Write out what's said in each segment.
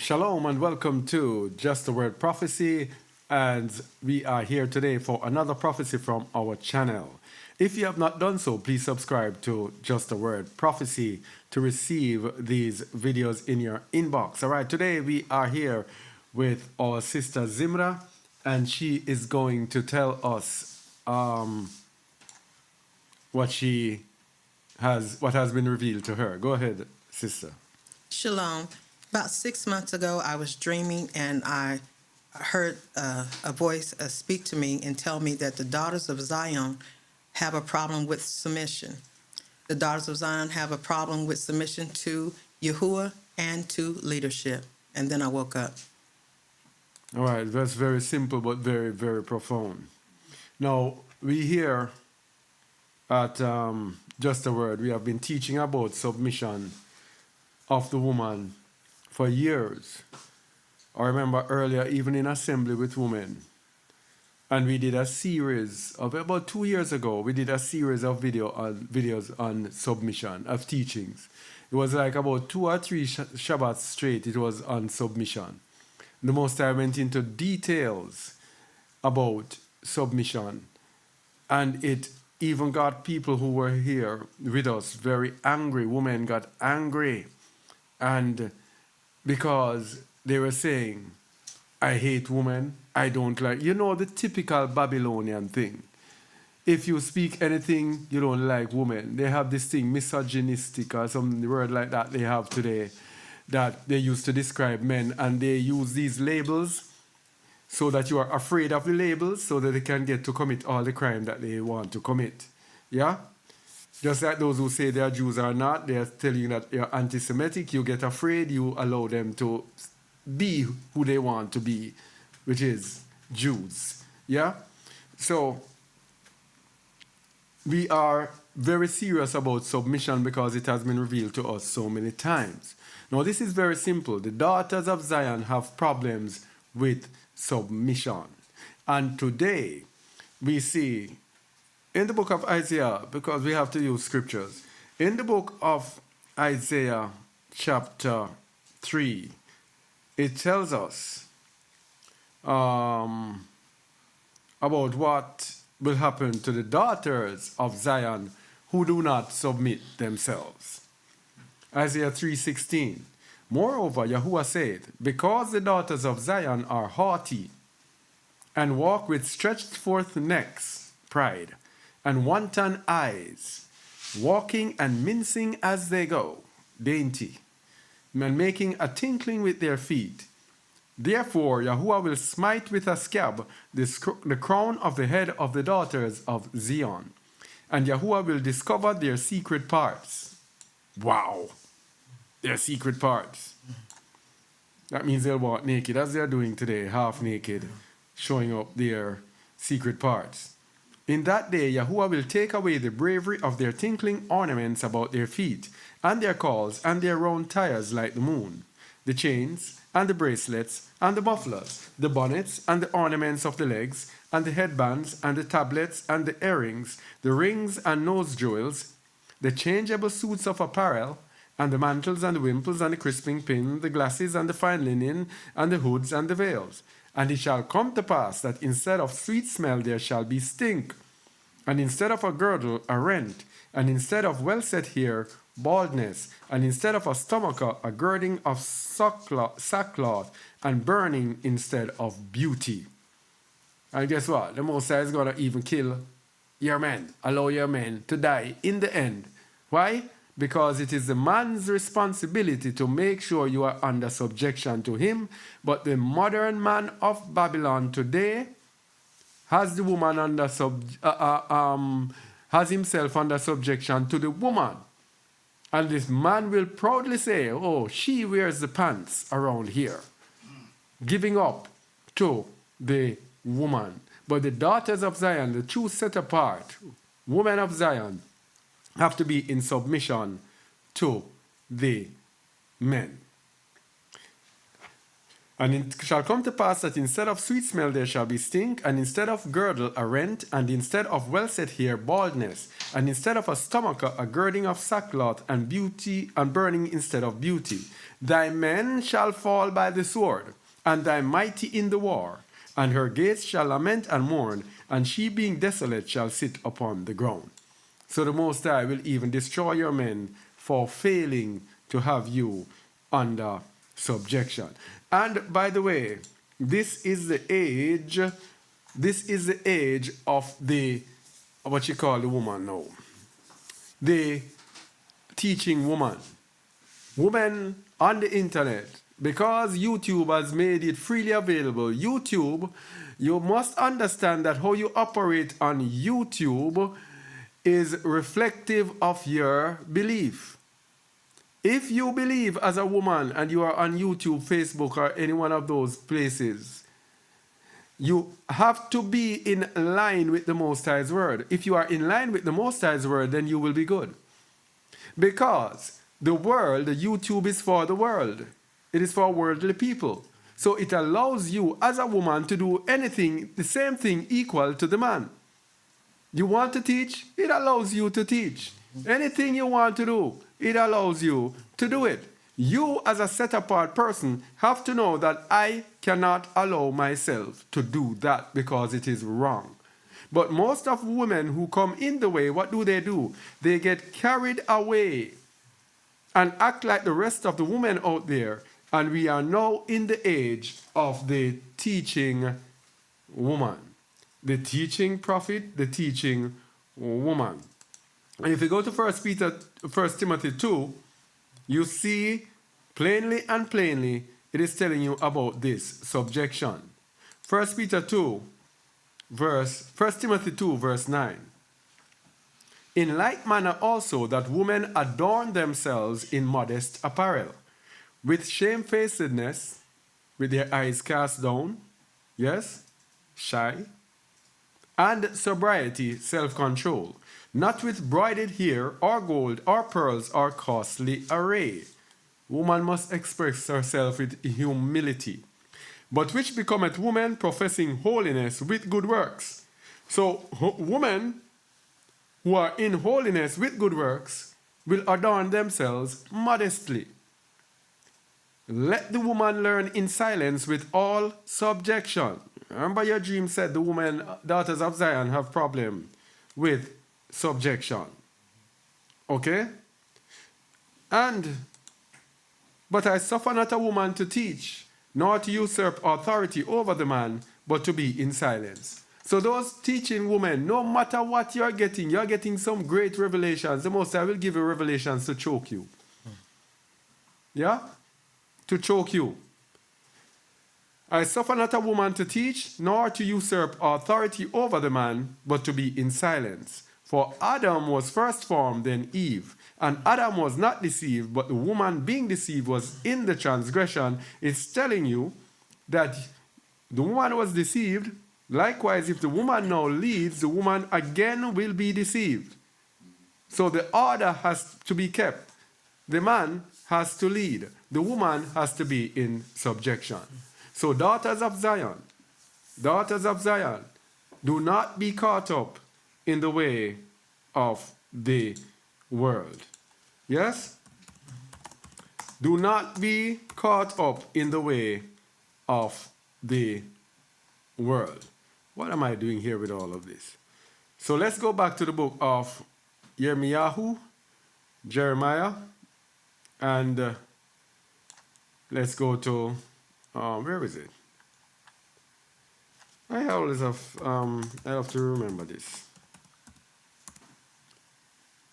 Shalom and welcome to Just the Word Prophecy, and we are here today for another prophecy from our channel. If you have not done so, please subscribe to Just the Word Prophecy to receive these videos in your inbox. All right, today we are here with our sister Zimra, and she is going to tell us what has been revealed to her. Go ahead, sister. Shalom. About 6 months ago, I was dreaming and I heard a voice speak to me and tell me that the daughters of Zion have a problem with submission. The daughters of Zion have a problem with submission to Yahuwah and to leadership. And then I woke up. All right, that's very simple but very, very profound. Now, we here at Just a Word, we have been teaching about submission of the woman for years. I remember earlier, even in assembly with women, and we did a series of about 2 years ago. We did a series of videos on submission, of teachings. It was like about 2 or 3 Shabbats straight. It was on submission. The most I went into details about submission, and it even got people who were here with us very angry. Women got angry, and because they were saying, I hate women, I don't like, the typical Babylonian thing. If you speak anything, you don't like women. They have this thing, misogynistic or some word like that they have today, that they used to describe men, and they use these labels so that you are afraid of the labels so that they can get to commit all the crime that they want to commit. Yeah? Just like those who say they are Jews or not, they are telling you that you're anti-Semitic, you get afraid, you allow them to be who they want to be, which is Jews. Yeah? So, we are very serious about submission because it has been revealed to us so many times. Now, this is very simple. The daughters of Zion have problems with submission. And today, we see in the book of Isaiah, because we have to use scriptures, in the book of Isaiah chapter 3, it tells us about what will happen to the daughters of Zion who do not submit themselves. Isaiah 3:16. Moreover, Yahuwah said, because the daughters of Zion are haughty and walk with stretched forth necks, pride, and wanton eyes, walking and mincing as they go, dainty, and making a tinkling with their feet. Therefore, Yahuwah will smite with a scab the crown of the head of the daughters of Zion, and Yahuwah will discover their secret parts. Wow! Their secret parts. That means they'll walk naked, as they're doing today, half naked, showing up their secret parts. In that day, Yahuwah will take away the bravery of their tinkling ornaments about their feet, and their calls, and their round tires like the moon, the chains, and the bracelets, and the mufflers, the bonnets, and the ornaments of the legs, and the headbands, and the tablets, and the earrings, the rings and nose jewels, the changeable suits of apparel, and the mantles, and the wimples, and the crisping pin, the glasses, and the fine linen, and the hoods, and the veils. And it shall come to pass that instead of sweet smell there shall be stink, and instead of a girdle, a rent, and instead of well-set hair, baldness, and instead of a stomacher, a girding of sackcloth, and burning instead of beauty. And guess what? The Most High is going to even kill your men, allow your men to die in the end. Why? Because it is the man's responsibility to make sure you are under subjection to him. But the modern man of Babylon today has the woman under has himself under subjection to the woman. And this man will proudly say, oh, she wears the pants around here, giving up to the woman. But the daughters of Zion, the true set apart women of Zion, have to be in submission to the men. And it shall come to pass that instead of sweet smell there shall be stink, and instead of girdle a rent, and instead of well set hair baldness, and instead of a stomacher a girding of sackcloth, and beauty and burning instead of beauty. Thy men shall fall by the sword, and thy mighty in the war, and her gates shall lament and mourn, and she being desolate shall sit upon the ground. So the Most High will even destroy your men for failing to have you under subjection. And by the way, this is the age of the, what you call the woman now, the teaching woman. Women on the internet, because YouTube has made it freely available. YouTube, you must understand that how you operate on YouTube is reflective of your belief. If you believe as a woman and you are on YouTube, Facebook, or any one of those places, you have to be in line with the Most High's word. If you are in line with the Most High's word, then you will be good. Because the world, the YouTube is for the world. It is for worldly people. So it allows you as a woman to do anything, the same thing equal to the man. You want to teach? It allows you to teach. Anything you want to do, it allows you to do it. You as a set-apart person have to know that I cannot allow myself to do that because it is wrong. But most of women who come in the way, what do? They get carried away and act like the rest of the women out there. And we are now in the age of the teaching woman. The teaching prophet, the teaching woman. And if you go to 1 Timothy 2, you see plainly it is telling you about this subjection. 1 Timothy 2, verse 9. In like manner also that women adorn themselves in modest apparel, with shamefacedness, with their eyes cast down, yes, shy, and sobriety, self-control, not with broided hair, or gold, or pearls, or costly array. Woman must express herself with humility, but which becometh woman professing holiness with good works. So, women who are in holiness with good works will adorn themselves modestly. Let the woman learn in silence with all subjection. Remember your dream said the women, daughters of Zion, have problem with subjection. Okay? But I suffer not a woman to teach, nor to usurp authority over the man, but to be in silence. So those teaching women, no matter what you're getting some great revelations. The Most High will give you revelations to choke you. Yeah? To choke you. I suffer not a woman to teach, nor to usurp authority over the man, but to be in silence. For Adam was first formed, then Eve. And Adam was not deceived, but the woman being deceived was in the transgression. It's telling you that the woman was deceived. Likewise, if the woman now leads, the woman again will be deceived. So the order has to be kept. The man has to lead. The woman has to be in subjection. So daughters of Zion, do not be caught up in the way of the world. Yes? Do not be caught up in the way of the world. What am I doing here with all of this? So let's go back to the book of Jeremiah, and let's go to, where is it? I have to remember this.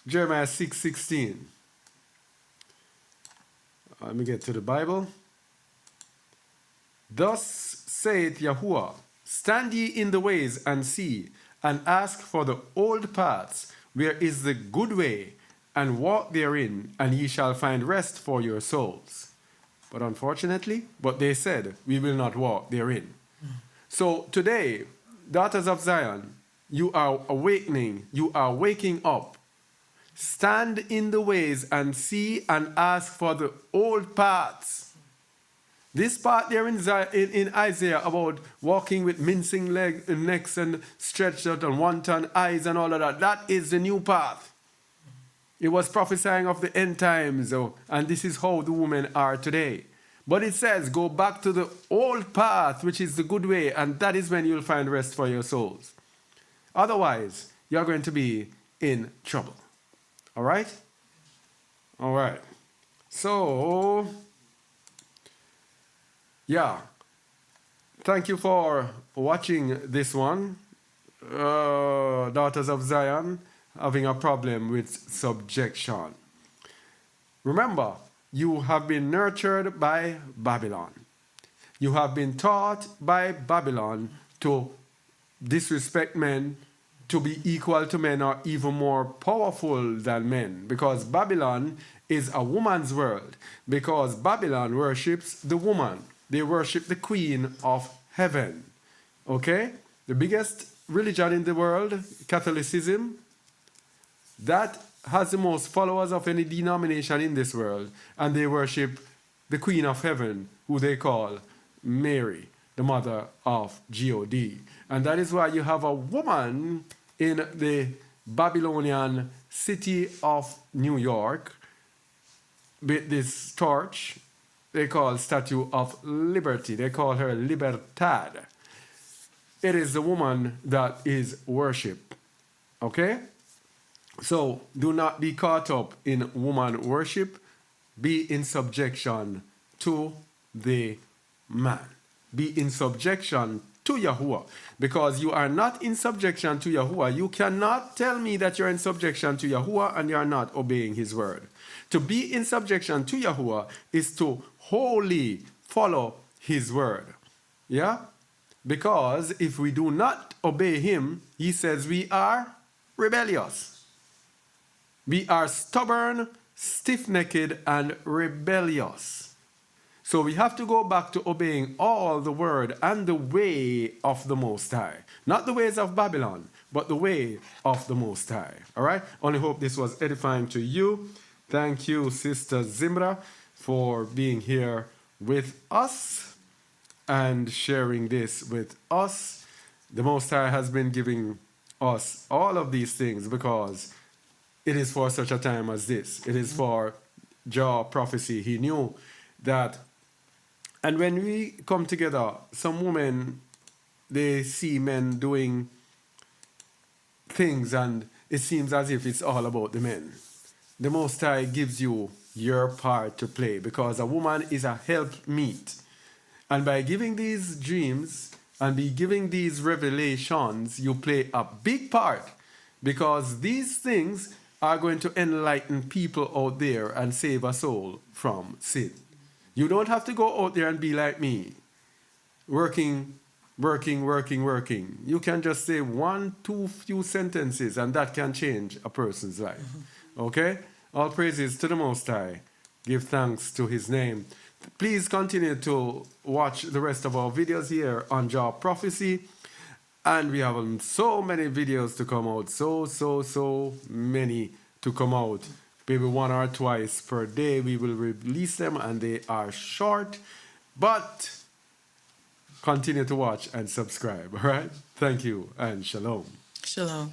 Jeremiah 6:16. Let me get to the Bible. Thus saith Yahuwah, stand ye in the ways and see, and ask for the old paths, where is the good way, and walk therein, and ye shall find rest for your souls. But unfortunately, they said, we will not walk therein. So today, daughters of Zion, you are awakening, you are waking up. Stand in the ways and see and ask for the old paths. This part there in Isaiah about walking with mincing necks and stretched out and wanton eyes and all of that, that is the new path. It was prophesying of the end times, and this is how the women are today. But it says, go back to the old path, which is the good way, and that is when you'll find rest for your souls. Otherwise, you're going to be in trouble. All right? All right. So, yeah. Thank you for watching this one. Daughters of Zion having a problem with subjection. Remember, you have been nurtured by Babylon. You have been taught by Babylon to disrespect men, to be equal to men or even more powerful than men, because Babylon is a woman's world, because Babylon worships the woman. They worship the queen of heaven. Okay? The biggest religion in the world, Catholicism, that has the most followers of any denomination in this world, and they worship the queen of heaven, who they call Mary, the mother of God. And that is why you have a woman in the Babylonian city of New York with this torch they call Statue of Liberty. They call her Libertad. It is the woman that is worshipped. Okay? So do not be caught up in woman worship. Be in subjection to the man. Be in subjection to Yahuwah. Because you are not in subjection to Yahuwah. You cannot tell me that you're in subjection to Yahuwah and you are not obeying his word. To be in subjection to Yahuwah is to wholly follow his word. Yeah? Because if we do not obey him, he says we are rebellious. We are stubborn, stiff-necked, and rebellious. So we have to go back to obeying all the word and the way of the Most High. Not the ways of Babylon, but the way of the Most High. All right? Only hope this was edifying to you. Thank you, Sister Zimra, for being here with us and sharing this with us. The Most High has been giving us all of these things because it is for such a time as this. It is for Jah prophecy. He knew that. And when we come together, some women, they see men doing things and it seems as if it's all about the men. The Most High gives you your part to play because a woman is a helpmeet. And by giving these dreams and by giving these revelations, you play a big part because these things are going to enlighten people out there and save a soul from sin. You don't have to go out there and be like me, working. You can just say 1-2 few sentences and that can change a person's life. Okay? All praises to the Most High. Give thanks to his name. Please continue to watch the rest of our videos here on Jah Prophecy. And we have so many videos to come out. So many to come out. Maybe 1 or twice per day we will release them and they are short. But continue to watch and subscribe. All right? Thank you and shalom. Shalom.